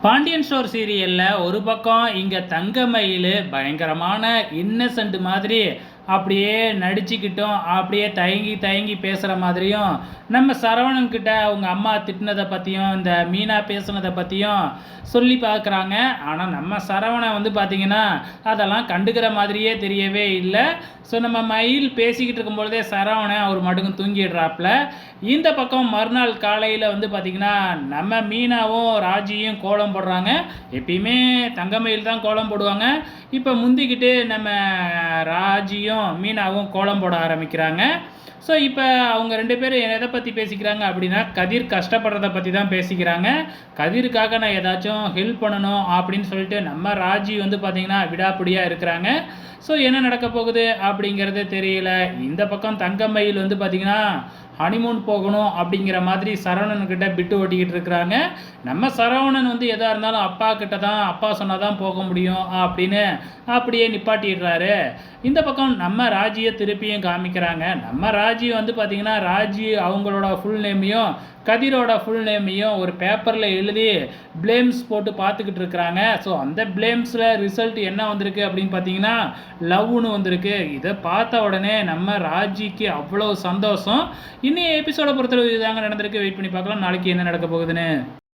Pandian store சீரியலில் ஒரு பக்கம் இங்கே தங்கமயில் பயங்கரமான இன்னசென்ட் மாதிரி அப்படியே நடிச்சுக்கிட்டும் அப்படியே தயங்கி தயங்கி பேசுகிற மாதிரியும் நம்ம சரவணன்கிட்ட அவங்க அம்மா திட்டினதை பற்றியும் இந்த மீனா பேசுனதை பற்றியும் சொல்லி பார்க்குறாங்க. ஆனால் நம்ம சரவணன் வந்து பார்த்திங்கன்னா அதெல்லாம் கண்டுக்கிற மாதிரியே தெரியவே இல்லை. ஸோ நம்ம மயில் பேசிக்கிட்டு இருக்கும்பொழுதே சரவணன் அவர் மட்டுக்கும் தூங்கிடுறாப்புல. இந்த பக்கம் மறுநாள் காலையில் வந்து பார்த்திங்கன்னா நம்ம மீனாவும் ராஜியும் கோலம் போடுறாங்க. எப்பயுமே தங்கமயில் தான் கோலம் போடுவாங்க. இப்போ முந்திக்கிட்டு நம்ம ராஜியும் மீனாவும் கோலம் போட ஆரம்பிக்கிறாங்க. ஸோ இப்போ அவங்க 2 பேரும் எதை பற்றி பேசிக்கிறாங்க அப்படின்னா கதிர் கஷ்டப்படுறதை பற்றி தான் பேசிக்கிறாங்க. கதிருக்காக நான் ஏதாச்சும் ஹெல்ப் பண்ணணும் அப்படின்னு சொல்லிட்டு நம்ம ராஜி வந்து பார்த்திங்கன்னா விடாப்பிடியாக இருக்கிறாங்க. ஸோ என்ன நடக்க போகுது அப்படிங்கிறது தெரியல. இந்த பக்கம் தங்கமயில் வந்து பார்த்திங்கன்னா ஹனிமூன் போகணும் அப்படிங்கிற மாதிரி சரவணன்கிட்ட பிட்டு ஓட்டிக்கிட்டு இருக்கிறாங்க. நம்ம சரவணன் வந்து எதாக இருந்தாலும் அப்பா கிட்ட தான், அப்பா சொன்னால் தான் போக முடியும் அப்படின்னு அப்படியே நிப்பாட்டிடுறாரு. இந்த பக்கம் நம்ம ராஜியை திருப்பியும் காமிக்கிறாங்க. நம்ம ராஜி வந்து பார்த்திங்கன்னா ராஜி அவங்களோட ஃபுல் நேமையும் கதிரோட ஃபுல் நேமையும் ஒரு பேப்பரில் எழுதி ப்ளேம்ஸ் போட்டு பார்த்துக்கிட்டு இருக்கிறாங்க. ஸோ அந்த ப்ளேம்ஸில் ரிசல்ட் என்ன வந்திருக்கு அப்படின்னு பார்த்தீங்கன்னா லவ்னு வந்திருக்கு. இதை பார்த்த உடனே நம்ம ராஜிக்கு அவ்வளோ சந்தோஷம். இன்னும் எபிசோட பொறுத்தளவு இதுதாங்க நடந்திருக்கு. வெயிட் பண்ணி பார்க்கலாம் நாளைக்கு என்ன நடக்க போகுதுன்னு.